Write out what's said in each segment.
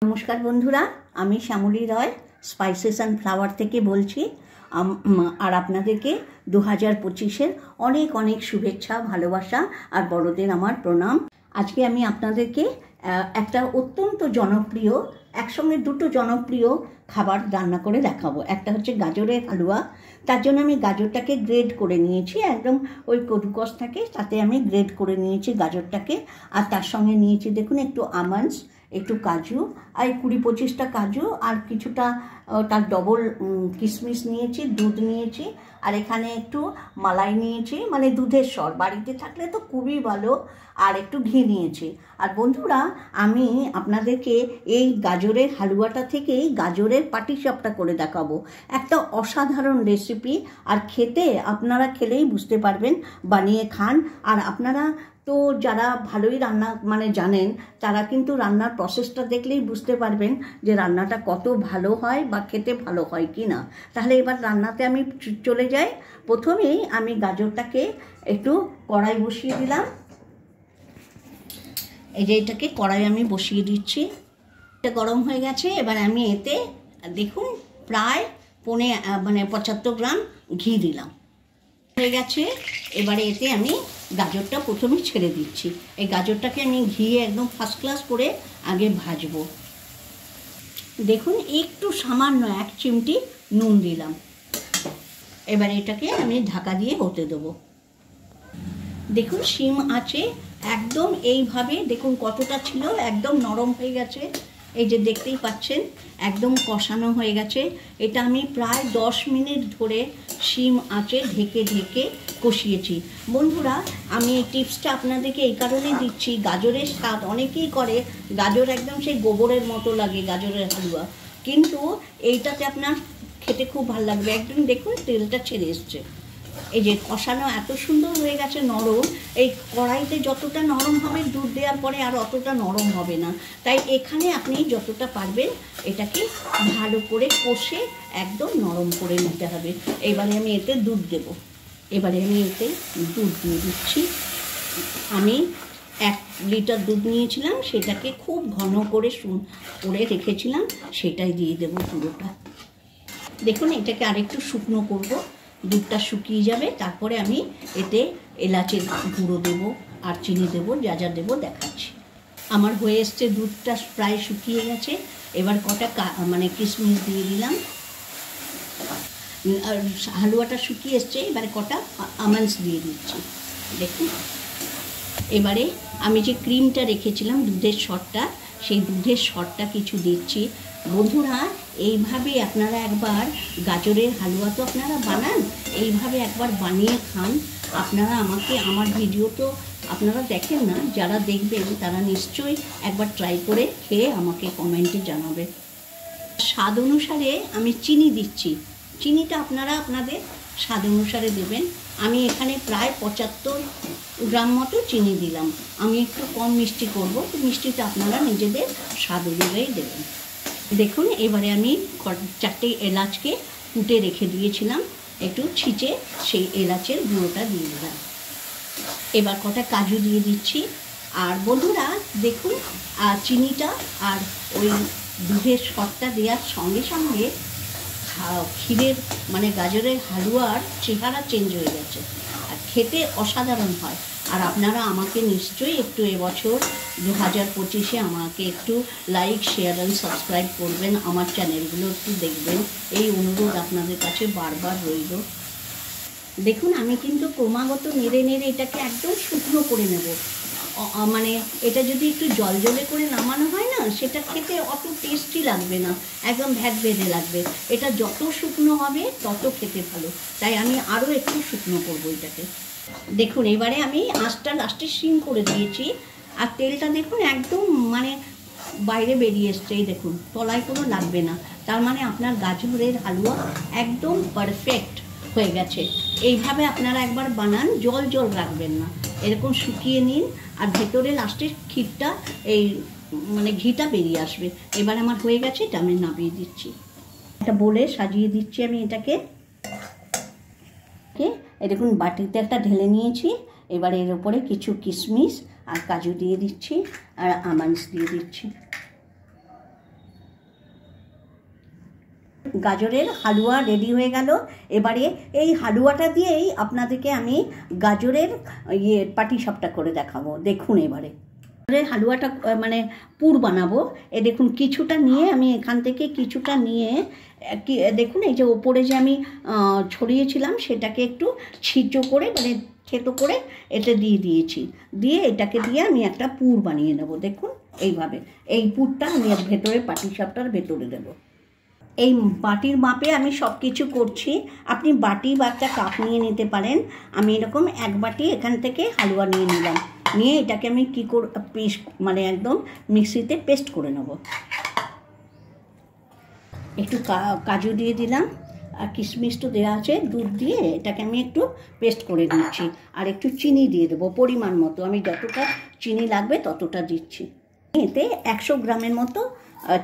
নমস্কার বন্ধুরা, আমি শ্যামলী রয় স্পাইসেস অ্যান্ড ফ্লাওয়ার থেকে বলছি। আর আপনাদেরকে 2025-এর অনেক অনেক শুভেচ্ছা, ভালোবাসা আর বড়দের আমার প্রণাম। আজকে আমি আপনাদেরকে একটা অত্যন্ত জনপ্রিয়, একসঙ্গে দুটো জনপ্রিয় খাবার রান্না করে দেখাবো। একটা হচ্ছে গাজরের হালুয়া। তার জন্য আমি গাজরটাকে গ্রেড করে নিয়েছি, একদম ওই কদুকস থাকে তাতে আমি গ্রেড করে নিয়েছি গাজরটাকে। আর তার সঙ্গে নিয়েছি দেখুন একটু আমন্ডস, একটু কাজু, আর 20-25টা কাজু, আর কিছুটা তার ডবল কিশমিশ নিয়েছি, দুধ নিয়েছি, আর এখানে একটু মালাই নিয়েছি, মানে দুধের স্বর বাড়িতে থাকলে তো খুবই ভালো, আর একটু ঘি নিয়েছি। আর বন্ধুরা, আমি আপনাদেরকে এই গাজরের হালুয়াটা থেকেই গাজরের পাটিসাপটা করে দেখাবো। একটা অসাধারণ রেসিপি, আর খেতে আপনারা খেলেই বুঝতে পারবেন, বানিয়ে খান। আর আপনারা তো যারা ভালোই রান্না জানেন, তারা কিন্তু রান্নার প্রসেসটা দেখলেই বুঝতে পারবেন যে রান্নাটা কত ভালো হয় বা খেতে ভালো হয় কি না। তাহলে এবার রান্নাতে আমি চলে যাই। প্রথমেই আমি গাজরটাকে একটু কড়াই বসিয়ে দিলাম। এই যে এটাকে কড়াই আমি বসিয়ে দিচ্ছি, এটা গরম হয়ে গেছে। এবার আমি এতে দেখুন প্রায় 75 গ্রাম ঘি দিলাম, হয়ে গেছে। এবারে এতে আমি গাজরটা প্রথমে ছেড়ে দিচ্ছি। এই গাজরটাকে আমি ঘিয়ে একদম ফার্স্ট ক্লাস করে আগে ভাজবো। দেখুন একটু সামান্য 1 চিমটি নুন দিলাম। এবার এটাকে আমি ঢাকা দিয়ে হতে দেবো। দেখুন সিম আছে একদম, এইভাবে দেখুন কতটা ছিল, একদম নরম হয়ে গেছে। এই যে দেখতেই পাচ্ছেন একদম কষানো হয়ে গেছে। এটা আমি প্রায় 10 মিনিট ধরে সিম আঁচে ঢেকে ঢেকে কষিয়েছি। বন্ধুরা, আমি এই টিপসটা আপনাদেরকে এই কারণে দিচ্ছি, গাজরের স্বাদ অনেকেই করে, গাজর একদম সেই গোবরের মতো লাগে গাজরের হালুয়া, কিন্তু এইটাতে আপনার খেতে খুব ভালো লাগবে। একদম দেখুন তেলটা ছেড়ে এসছে। এই যে কষানো এত সুন্দর হয়ে গেছে, নরম। এই কড়াইতে যতটা নরম হবে দুধ দেওয়ার পরে আর অতটা নরম হবে না। তাই এখানে আপনি যতটা পারবেন এটাকে ভালো করে কষে একদম নরম করে নিতে হবে। এবারে আমি এতে দুধ দেব। এবারে আমি এতে দুধ দিয়ে দিচ্ছি। আমি 1 লিটার দুধ নিয়েছিলাম, সেটাকে খুব ঘন করে রেখেছিলাম, সেটাই দিয়ে দেবো পুরোটা। দেখুন এটাকে আরেকটু শুকনো করব, দুধটা শুকিয়ে যাবে, তারপরে আমি এতে এলাচের গুঁড়ো দেবো আর চিনি দেবো, যা যা দেবো দেখাচ্ছি। আমার হয়ে এসছে, দুধটা প্রায় শুকিয়ে গেছে। এবার কটা কিশমিশ দিয়ে দিলাম। আর হালুয়াটা শুকিয়ে এসছে, এবারে কটা আমন্ডস দিয়ে দিচ্ছি। দেখুন এবারে আমি যে ক্রিমটা রেখেছিলাম দুধের সরটা, সেই দুধের সরটা কিছু দিচ্ছি। বন্ধুরা, এইভাবে আপনারা একবার গাজরের হালুয়া তো আপনারা বানান, এইভাবে একবার বানিয়ে খান। আপনারা আমার ভিডিও তো আপনারা দেখেন না, যারা দেখবেন তারা নিশ্চয়ই একবার ট্রাই করে খেয়ে আমাকে কমেন্টে জানাবে। স্বাদ অনুসারে আমি চিনি দিচ্ছি, চিনিটা আপনারা আপনাদের স্বাদ অনুসারে দেবেন। আমি এখানে প্রায় 75 গ্রাম মতো চিনি দিলাম। আমি একটু কম মিষ্টি করব, তো মিষ্টিটা আপনারা নিজেদের স্বাদ অনুযায়ী দেবেন। দেখুন এবারে আমি 4টে এলাচকে কুটে রেখে দিয়েছিলাম, একটু ছিঁচে সেই এলাচের গুঁড়োটা দিয়ে দিলাম। এবার কটা কাজু দিয়ে দিচ্ছি। আর বন্ধুরা দেখুন, চিনিটা আর ওই দুধের সরটা দেওয়ার সঙ্গে সঙ্গে ক্ষীরের গাজরের হালুয়ার চেহারা চেঞ্জ হয়ে গেছে, আর খেতে অসাধারণ হয়। আর আপনারা আমাকে নিশ্চয়ই একটু এবছর 2025-এ আমাকে একটু লাইক, শেয়ার অ্যান্ড সাবস্ক্রাইব করবেন, আমার চ্যানেলগুলো একটু দেখবেন, এই অনুরোধ আপনাদের কাছে বারবার রইল। দেখুন আমি কিন্তু ক্রমাগত নেড়ে নেড়ে এটাকে একদম শুকনো করে নেব। এটা যদি একটু জলজলে করে নামানো হয় না, সেটা খেতে অত টেস্টি লাগবে না, একদম ভ্যাট বেঁধে লাগবে। এটা যত শুকনো হবে তত খেতে ভালো, তাই আমি আরও একটু শুকনো করবো এটাকে। দেখুন এবারে আমি আঁচটা লাস্টে সিম করে দিয়েছি, আর তেলটা দেখুন একদম বাইরে বেরিয়ে এসছে। এই দেখুন তলায় কোনো লাগবে না, তার আপনার গাজরের হালুয়া একদম পারফেক্ট হয়ে গেছে। এইভাবে আপনারা একবার বানান, জল জল রাখবেন না, এরকম শুকিয়ে নিন, আর ভেতরে লাস্টের ক্ষীরটা এই ঘিটা বেরিয়ে আসবে। এবার আমার হয়ে গেছে, এটা আমি নামিয়ে দিচ্ছি। একটা বলে সাজিয়ে দিচ্ছি আমি এটাকে। দেখুন বাটিতে একটা ঢেলে নিয়েছি। এবার এর উপরে কিছু কিশমিশ আর কাজু দিয়ে দিচ্ছি, আর আমন্ডস দিয়ে দিচ্ছি। গাজরের হালুয়া রেডি হয়ে গেল। এবারে এই হালুয়াটা দিয়েই আপনাদেরকে আমি গাজরের পাটিসাপটা করে দেখাবো। দেখুন এবারে হালুয়াটা মানে পুর বানাবো। দেখুন কিছুটা নিয়ে আমি এখান থেকে কিছুটা নিয়ে দেখুন এই যে ওপরে যে আমি ছড়িয়েছিলাম সেটাকে একটু ছিদ্র করে মানে থেতো করে এটা দিয়ে দিয়েছি। দিয়ে এটাকে দিয়ে আমি একটা পুর বানিয়ে নেব। দেখুন এইভাবে এই পুরটা আমি ভেতরে পাটিসাপটার ভেতরে দেবো। এই বাটির মাপে আমি সব কিছু করছি। আপনি বাটি বা একটা কাপ নিয়ে নিতে পারেন। আমি এরকম এক বাটি এখান থেকে হালুয়া নিয়ে নিলাম। নিয়ে এটাকে আমি কী করে পেস্ট মানে একদম মিক্সিতে পেস্ট করে নেব। একটু কাজু দিয়ে দিলাম আর কিশমিশ তো দেওয়া আছে, দুধ দিয়ে এটাকে আমি একটু পেস্ট করে দিচ্ছি। আর একটু চিনি দিয়ে দেবো পরিমাণ মতো, আমি যতটা চিনি লাগবে ততটা দিচ্ছি। এতে 100 গ্রামের মতো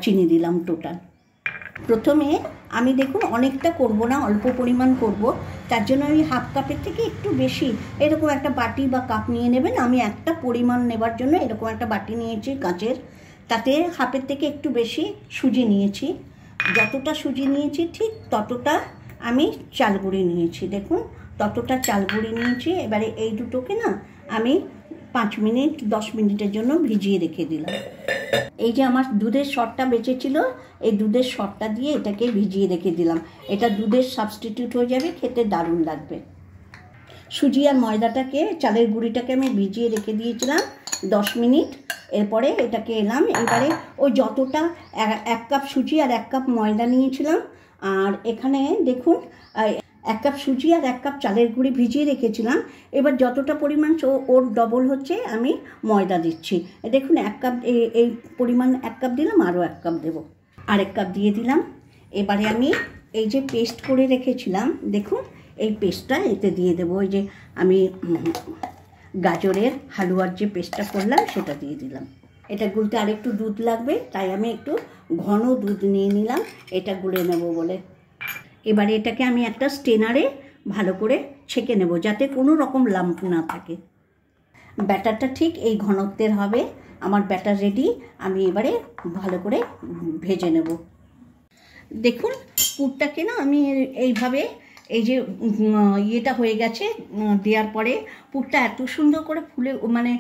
চিনি দিলাম টোটাল। প্রথমে আমি দেখুন অনেকটা করব না, অল্প পরিমাণ করব, তার জন্য আমি হাফ কাপের থেকে একটু বেশি এরকম একটা বাটি বা কাপ নিয়ে নেবেন। আমি একটা পরিমাণ নেবার জন্য এরকম একটা বাটি নিয়েছি কাঁচের, তাতে হাফের থেকে একটু বেশি সুজি নিয়েছি। যতটা সুজি নিয়েছি ঠিক ততটা আমি চাল গুঁড়ি নিয়েছি। দেখুন ততটা চাল গুঁড়ি নিয়েছি। এবারে এই দুটোকে না আমি 5 মিনিট 10 মিনিটের জন্য ভিজিয়ে রেখে দিলাম। এই যে আমার দুধের সরটা বেঁচেছিল, এই দুধের সরটা দিয়ে এটাকে ভিজিয়ে রেখে দিলাম। এটা দুধের সাবস্টিটিউট হয়ে যাবে, খেতে দারুণ লাগবে। সুজি আর ময়দাটাকে চালের গুঁড়িটাকে আমি ভিজিয়ে রেখে দিয়েছিলাম 10 মিনিট। এরপরে এটাকে এলাম, এবারে ওই যতটা 1 কাপ সুজি আর 1 কাপ ময়দা নিয়েছিলাম, আর এখানে দেখুন 1 কাপ সুজি আর 1 কাপ চালের গুঁড়ি ভিজিয়ে রেখেছিলাম। এবার যতটা পরিমাণ ওর ডবল হচ্ছে আমি ময়দা দিচ্ছি। দেখুন 1 কাপ এই পরিমাণ 1 কাপ দিলাম, আরও 1 কাপ দেবো, আর 1 কাপ দিয়ে দিলাম। এবারে আমি এই যে পেস্ট করে রেখেছিলাম দেখুন এই পেস্টটা এতে দিয়ে দেবো। ওই যে আমি গাজরের হালুয়ার যে পেস্টটা করলাম সেটা দিয়ে দিলাম। এটা গুলতে আরেকটু দুধ লাগবে, তাই আমি একটু ঘন দুধ নিয়ে নিলাম এটা গুলে নেব বলে। এবারে এটাকে আমি একটা স্টেনারে ভালো করে ছেঁকে নেব যাতে কোনো রকম লাম্প না থাকে। ব্যাটারটা ঠিক এই ঘনত্বের হবে। আমার ব্যাটার রেডি। আমি এবারে ভালো করে ভেজে নেব। দেখুন পুরটাকে না আমি এইভাবে এই যে ইয়েটা হয়ে গেছে দেওয়ার পরে পুরটা এত সুন্দর করে ফুলে মানে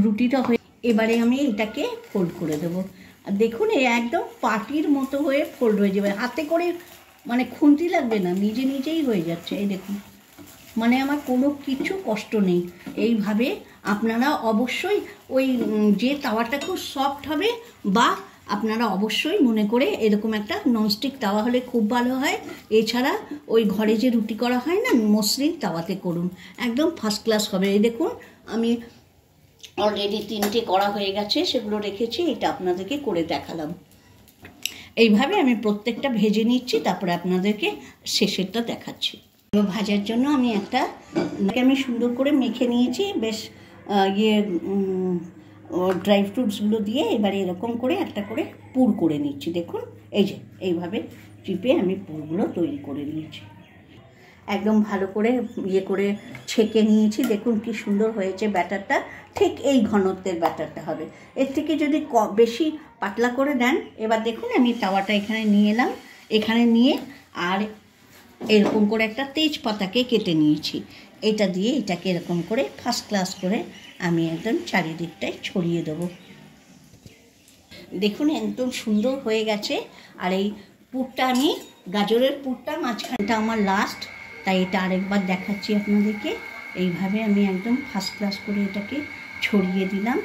রুটিটা হয়ে, এবারে আমি এটাকে ফোল্ড করে দেবো। আর দেখুন এই একদম পাটির মতো হয়ে ফোল্ড হয়ে যাবে, হাতে করে মানে খুন্তি লাগবে না, নিজে নিজেই হয়ে যাচ্ছে। এই দেখুন মানে আমার কোনো কিছু কষ্ট নেই। এইভাবে আপনারা অবশ্যই ওই যে তাওয়াটা খুব সফট হবে, বা আপনারা অবশ্যই মনে করে এরকম একটা ননস্টিক তাওয়া হলে খুব ভালো হয়। এছাড়া ওই ঘরে যে রুটি করা হয় না মসৃণ তাওয়াতে করুন, একদম ফার্স্ট ক্লাস হবে। এই দেখুন আমি অলরেডি 3টে করা হয়ে গেছে, সেগুলো রেখেছি, এটা আপনাদেরকে করে দেখালাম। এইভাবে আমি প্রত্যেকটা ভেজে নিচ্ছি, তারপরে আপনাদেরকে শেষেরটা দেখাচ্ছি। ভাজার জন্য আমি আমি সুন্দর করে মেখে নিয়েছি বেশ ড্রাই ফ্রুটসগুলো দিয়ে। এবারে এরকম করে একটা করে পুর করে নিচ্ছি। দেখুন এই যে এইভাবে চিপে আমি পুরগুলো তৈরি করে নিয়েছি, একদম ভালো করে করে ছেঁকে নিয়েছি। দেখুন কি সুন্দর হয়েছে ব্যাটারটা, ঠিক এই ঘনত্বের ব্যাটারটা হবে। এর থেকে যদি বেশি পাতলা করে দেন, এবার দেখুন আমি তাওয়াটা এখানে নিয়ে এলাম, এখানে নিয়ে আর এরকম করে একটা তেজপাতাকে কেটে নিয়েছি, এটা দিয়ে এটাকে এরকম করে ফার্স্ট ক্লাস করে আমি একদম চারিদিকটায় ছড়িয়ে দেবো। দেখুন একদম সুন্দর হয়ে গেছে। আর এই পুরটা আমি গাজরের পুরটা মাঝখানটা আমার লাস্ট, তাই এটা আরেকবার দেখাচ্ছি আপনাদেরকে। এইভাবে আমি একদম ফার্স্ট ক্লাস করে এটাকে ছড়িয়ে দিলাম।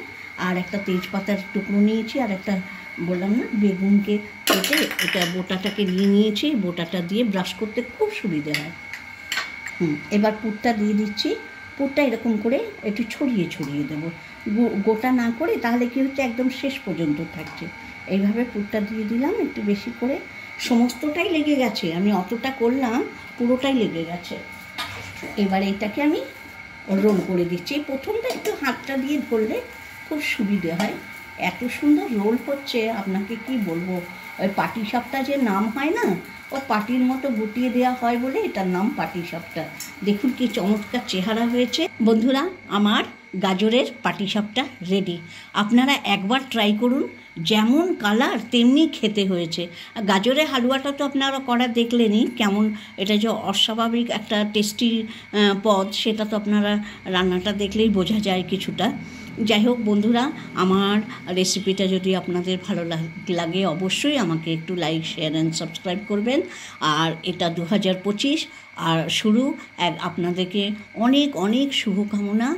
আর একটা তেজপাতার টুকরো নিয়েছি, আর একটা বললাম না বেগুনকে কেটে এটা বোটাটাকে নিয়ে নিয়েছি, বোটাটা দিয়ে ব্রাশ করতে খুব সুবিধে হয়। এবার পুরটা দিয়ে দিচ্ছি। পুরটা এরকম করে একটু ছড়িয়ে ছড়িয়ে দেবো, গোটা না করে, তাহলে কি হচ্ছে একদম শেষ পর্যন্ত থাকছে। এইভাবে পুরটা দিয়ে দিলাম একটু বেশি করে, সমস্তটাই লেগে গেছে, আমি অতটা করলাম পুরোটাই লেগে গেছে। এবার এটাকে আমি রোল করে দিচ্ছি। প্রথমটা একটু হাতটা দিয়ে ধরলে খুব সুবিধে হয়। এত সুন্দর রোল হচ্ছে আপনাকে কি বলবো। ওই পাটিসাপটা যে নাম হয় না, ও পাটির মতো গুটিয়ে দেওয়া হয় বলে এটার নাম পাটিসাপটা। দেখুন কি চমৎকার চেহারা হয়েছে। বন্ধুরা আমার গাজরের পাটিসাপটা রেডি। আপনারা একবার ট্রাই করুন, যেমন কালার তেমনি খেতে হয়েছে। আর গাজরের হালুয়াটা তো আপনারা করা দেখলেনই, কেমন এটা যে অস্বাভাবিক একটা টেস্টি পদ, সেটা তো আপনারা রান্নাটা দেখলেই বোঝা যায় কিছুটা। যাই হোক বন্ধুরা, আমার রেসিপিটা যদি আপনাদের ভালো লাগে অবশ্যই আমাকে একটু লাইক, শেয়ার অ্যান্ড সাবস্ক্রাইব করবেন। আর এটা 2025 আর শুরু আপনাদেরকে অনেক অনেক শুভকামনা।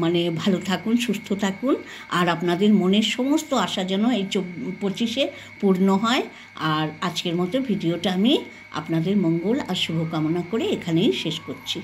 মানে ভালো থাকুন, সুস্থ থাকুন, আর আপনাদের মনের সমস্ত আশা যেন এই 25-এ পূর্ণ হয়। আর আজকের মতো ভিডিওটা আমি আপনাদের মঙ্গল আর শুভকামনা করে এখানেই শেষ করছি।